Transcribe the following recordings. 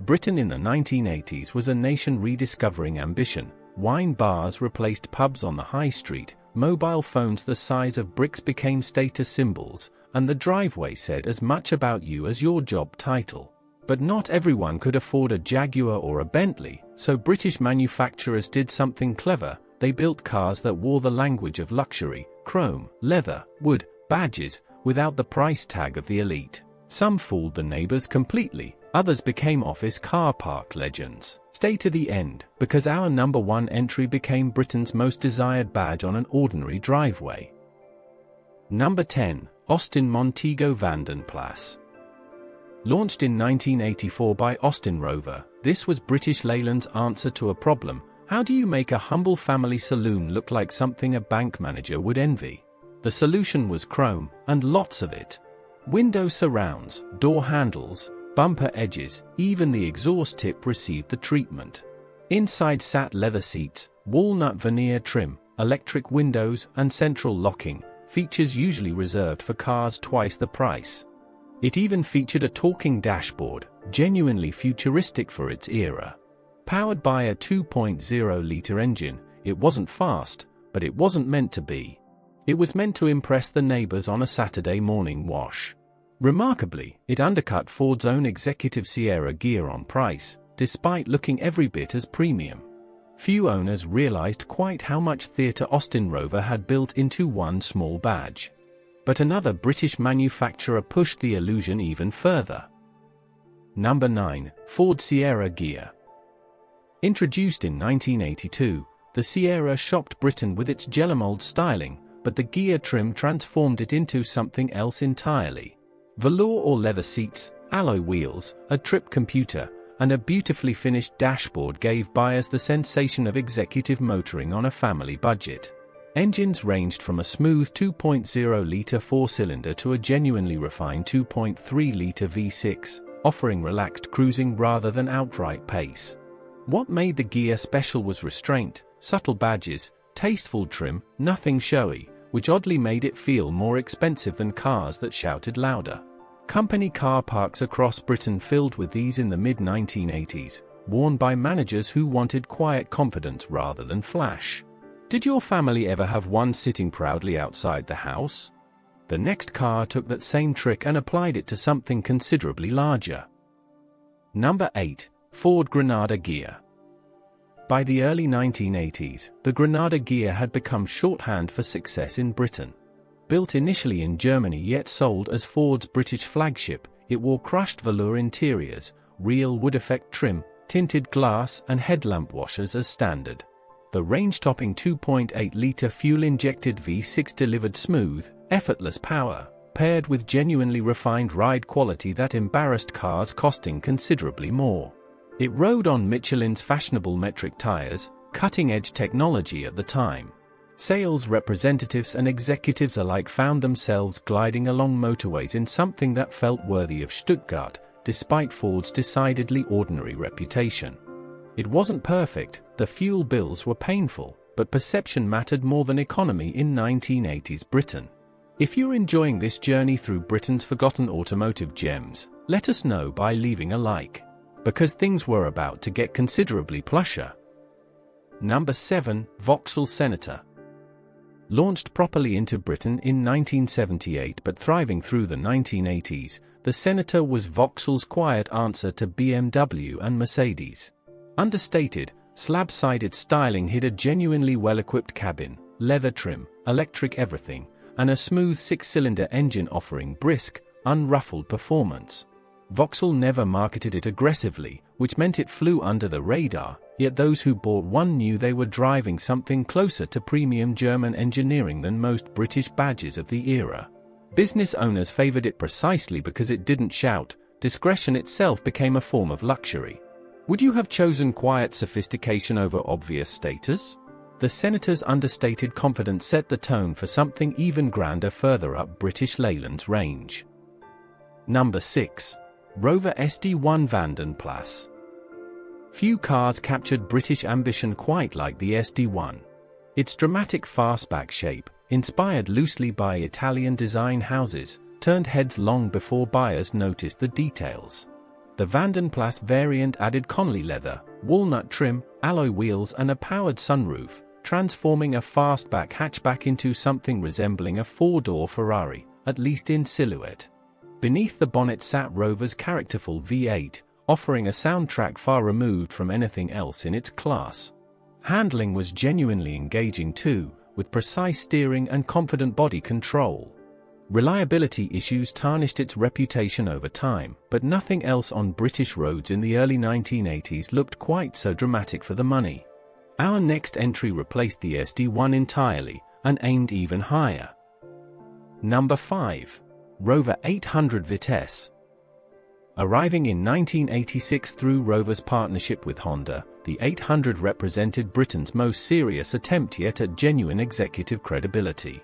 Britain in the 1980s was a nation rediscovering ambition. Wine bars replaced pubs on the high street, mobile phones the size of bricks became status symbols, and the driveway said as much about you as your job title. But not everyone could afford a Jaguar or a Bentley, so British manufacturers did something clever. They built cars that wore the language of luxury: chrome, leather, wood, badges, without the price tag of the elite. Some fooled the neighbors completely, others became office car park legends. Stay to the end, because our number one entry became Britain's most desired badge on an ordinary driveway. Number 10. Austin Montego Vanden Plas. Launched in 1984 by Austin Rover, this was British Leyland's answer to a problem: how do you make a humble family saloon look like something a bank manager would envy? The solution was chrome, and lots of it. Window surrounds, door handles, bumper edges, even the exhaust tip received the treatment. Inside sat leather seats, walnut veneer trim, electric windows, and central locking, features usually reserved for cars twice the price. It even featured a talking dashboard, genuinely futuristic for its era. Powered by a 2.0-liter engine, it wasn't fast, but it wasn't meant to be. It was meant to impress the neighbors on a Saturday morning wash. Remarkably, it undercut Ford's own executive Sierra gear on price, despite looking every bit as premium. Few owners realized quite how much theatre Austin Rover had built into one small badge. But another British manufacturer pushed the illusion even further. Number 9. Ford Sierra Gear. Introduced in 1982, the Sierra shocked Britain with its Jelly-mold styling, but the gear trim transformed it into something else entirely. Velour or leather seats, alloy wheels, a trip computer, and a beautifully finished dashboard gave buyers the sensation of executive motoring on a family budget. Engines ranged from a smooth 2.0-liter four-cylinder to a genuinely refined 2.3-liter V6, offering relaxed cruising rather than outright pace. What made the gear special was restraint, subtle badges, tasteful trim, nothing showy, which oddly made it feel more expensive than cars that shouted louder. Company car parks across Britain filled with these in the mid-1980s, worn by managers who wanted quiet confidence rather than flash. Did your family ever have one sitting proudly outside the house? The next car took that same trick and applied it to something considerably larger. Number 8. Ford Granada Gear. By the early 1980s, the Granada gear had become shorthand for success in Britain. Built initially in Germany yet sold as Ford's British flagship, it wore crushed velour interiors, real wood effect trim, tinted glass, and headlamp washers as standard. The range-topping 2.8-liter fuel-injected V6 delivered smooth, effortless power, paired with genuinely refined ride quality that embarrassed cars costing considerably more. It rode on Michelin's fashionable metric tires, cutting-edge technology at the time. Sales representatives and executives alike found themselves gliding along motorways in something that felt worthy of Stuttgart, despite Ford's decidedly ordinary reputation. It wasn't perfect, the fuel bills were painful, but perception mattered more than economy in 1980s Britain. If you're enjoying this journey through Britain's forgotten automotive gems, let us know by leaving a like. Because things were about to get considerably plusher. Number 7. Vauxhall Senator. Launched properly into Britain in 1978 but thriving through the 1980s, the Senator was Vauxhall's quiet answer to BMW and Mercedes. Understated, slab-sided styling hid a genuinely well-equipped cabin, leather trim, electric everything, and a smooth six-cylinder engine offering brisk, unruffled performance. Vauxhall never marketed it aggressively, which meant it flew under the radar, yet those who bought one knew they were driving something closer to premium German engineering than most British badges of the era. Business owners favored it precisely because it didn't shout. Discretion itself became a form of luxury. Would you have chosen quiet sophistication over obvious status? The Senator's understated confidence set the tone for something even grander further up British Leyland's range. Number 6. Rover SD1 Vanden Plas. Few cars captured British ambition quite like the SD1. Its dramatic fastback shape, inspired loosely by Italian design houses, turned heads long before buyers noticed the details. The Vanden Plas variant added Conley leather, walnut trim, alloy wheels and a powered sunroof, transforming a fastback hatchback into something resembling a four-door Ferrari, at least in silhouette. Beneath the bonnet sat Rover's characterful V8, offering a soundtrack far removed from anything else in its class. Handling was genuinely engaging too, with precise steering and confident body control. Reliability issues tarnished its reputation over time, but nothing else on British roads in the early 1980s looked quite so dramatic for the money. Our next entry replaced the SD1 entirely, and aimed even higher. Number 5. Rover 800 Vitesse. Arriving in 1986 through Rover's partnership with Honda, the 800 represented Britain's most serious attempt yet at genuine executive credibility.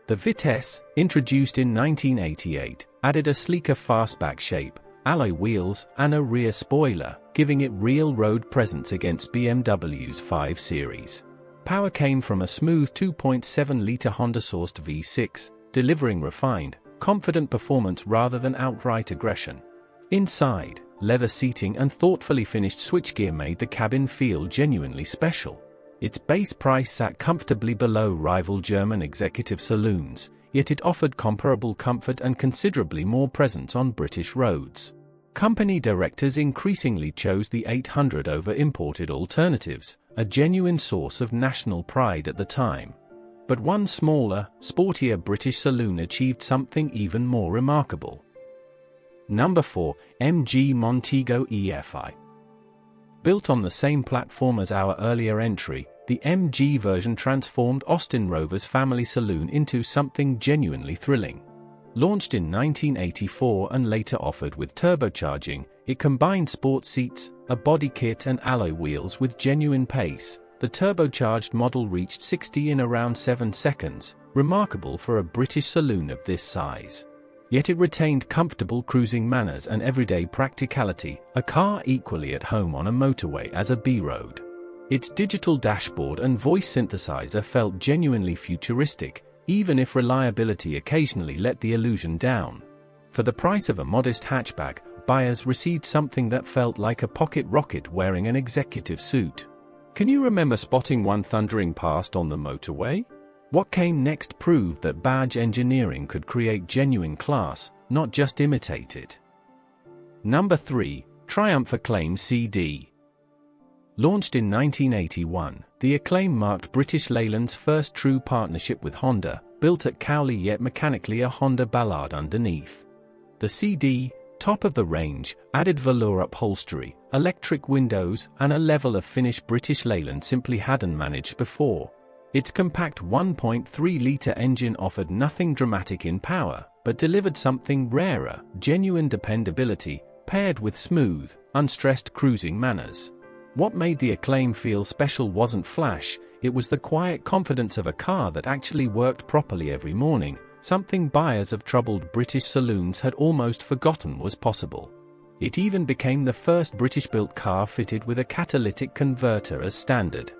The Vitesse, introduced in 1988, added a sleeker fastback shape, alloy wheels, and a rear spoiler, giving it real road presence against BMW's 5 Series. Power came from a smooth 2.7-litre Honda-sourced V6, delivering refined, confident performance rather than outright aggression. Inside, leather seating and thoughtfully finished switchgear made the cabin feel genuinely special. Its base price sat comfortably below rival German executive saloons, yet it offered comparable comfort and considerably more presence on British roads. Company directors increasingly chose the 800 over imported alternatives, a genuine source of national pride at the time. But one smaller, sportier British saloon achieved something even more remarkable. Number 4. MG Montego EFI. Built on the same platform as our earlier entry, the MG version transformed Austin Rover's family saloon into something genuinely thrilling. Launched in 1984 and later offered with turbocharging, it combined sports seats, a body kit and alloy wheels with genuine pace. The turbocharged model reached 60 in around 7 seconds, remarkable for a British saloon of this size. Yet it retained comfortable cruising manners and everyday practicality, a car equally at home on a motorway as a B-road. Its digital dashboard and voice synthesizer felt genuinely futuristic, even if reliability occasionally let the illusion down. For the price of a modest hatchback, buyers received something that felt like a pocket rocket wearing an executive suit. Can you remember spotting one thundering past on the motorway? What came next proved that badge engineering could create genuine class, not just imitate it. Number 3. Triumph Acclaim CD. Launched in 1981, the Acclaim marked British Leyland's first true partnership with Honda, built at Cowley yet mechanically a Honda Ballard underneath. The CD, top of the range, added velour upholstery, electric windows, and a level of finish British Leyland simply hadn't managed before. Its compact 1.3-litre engine offered nothing dramatic in power, but delivered something rarer, genuine dependability, paired with smooth, unstressed cruising manners. What made the Acclaim feel special wasn't flash, it was the quiet confidence of a car that actually worked properly every morning, something buyers of troubled British saloons had almost forgotten was possible. It even became the first British-built car fitted with a catalytic converter as standard.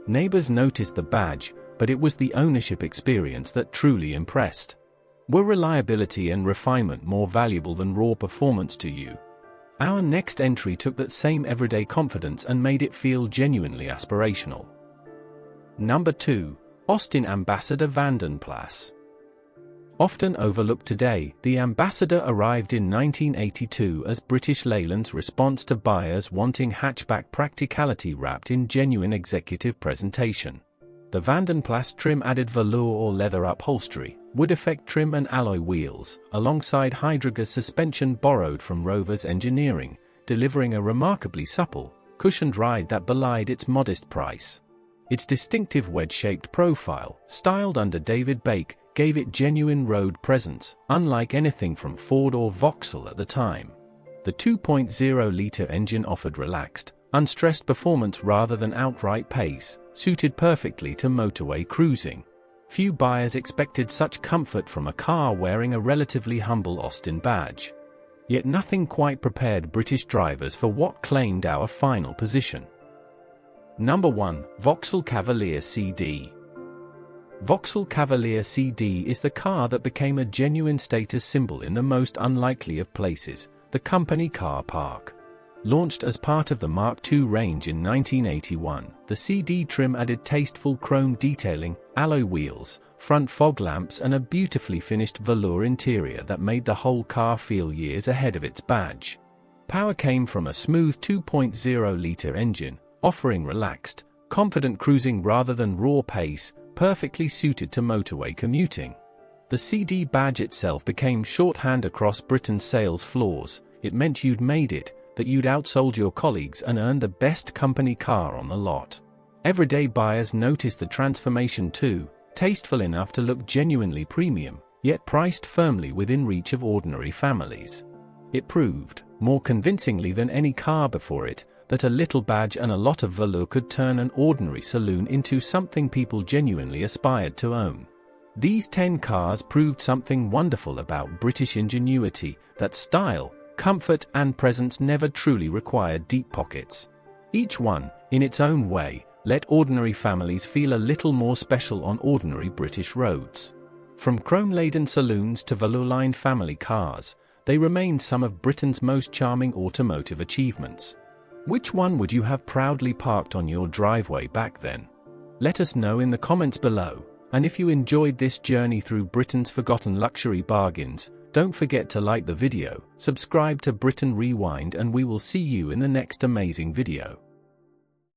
Neighbors noticed the badge, but it was the ownership experience that truly impressed. Were reliability and refinement more valuable than raw performance to you? Our next entry took that same everyday confidence and made it feel genuinely aspirational. Number 2. Austin Ambassador Vanden Plas. Often overlooked today, the Ambassador arrived in 1982 as British Leyland's response to buyers wanting hatchback practicality wrapped in genuine executive presentation. The Vanden Plas trim added velour or leather upholstery, wood effect trim and alloy wheels, alongside Hydrogas suspension borrowed from Rover's engineering, delivering a remarkably supple, cushioned ride that belied its modest price. Its distinctive wedge-shaped profile, styled under David Bake, gave it genuine road presence, unlike anything from Ford or Vauxhall at the time. The 2.0-litre engine offered relaxed, unstressed performance rather than outright pace, suited perfectly to motorway cruising. Few buyers expected such comfort from a car wearing a relatively humble Austin badge. Yet nothing quite prepared British drivers for what claimed our final position. Number 1. Vauxhall Cavalier CD. Vauxhall Cavalier CD is the car that became a genuine status symbol in the most unlikely of places, the company car park. Launched as part of the Mark II range in 1981, the CD trim added tasteful chrome detailing, alloy wheels, front fog lamps and a beautifully finished velour interior that made the whole car feel years ahead of its badge. Power came from a smooth 2.0-litre engine, offering relaxed, confident cruising rather than raw pace, perfectly suited to motorway commuting. The CD badge itself became shorthand across Britain's sales floors. It meant you'd made it, that you'd outsold your colleagues and earned the best company car on the lot. Everyday buyers noticed the transformation too, tasteful enough to look genuinely premium, yet priced firmly within reach of ordinary families. It proved, more convincingly than any car before it, that a little badge and a lot of velour could turn an ordinary saloon into something people genuinely aspired to own. These 10 cars proved something wonderful about British ingenuity, that style, comfort and presence never truly required deep pockets. Each one, in its own way, let ordinary families feel a little more special on ordinary British roads. From chrome-laden saloons to velour-lined family cars, they remain some of Britain's most charming automotive achievements. Which one would you have proudly parked on your driveway back then? Let us know in the comments below, and if you enjoyed this journey through Britain's forgotten luxury bargains, don't forget to like the video, subscribe to Britain Rewind, and we will see you in the next amazing video.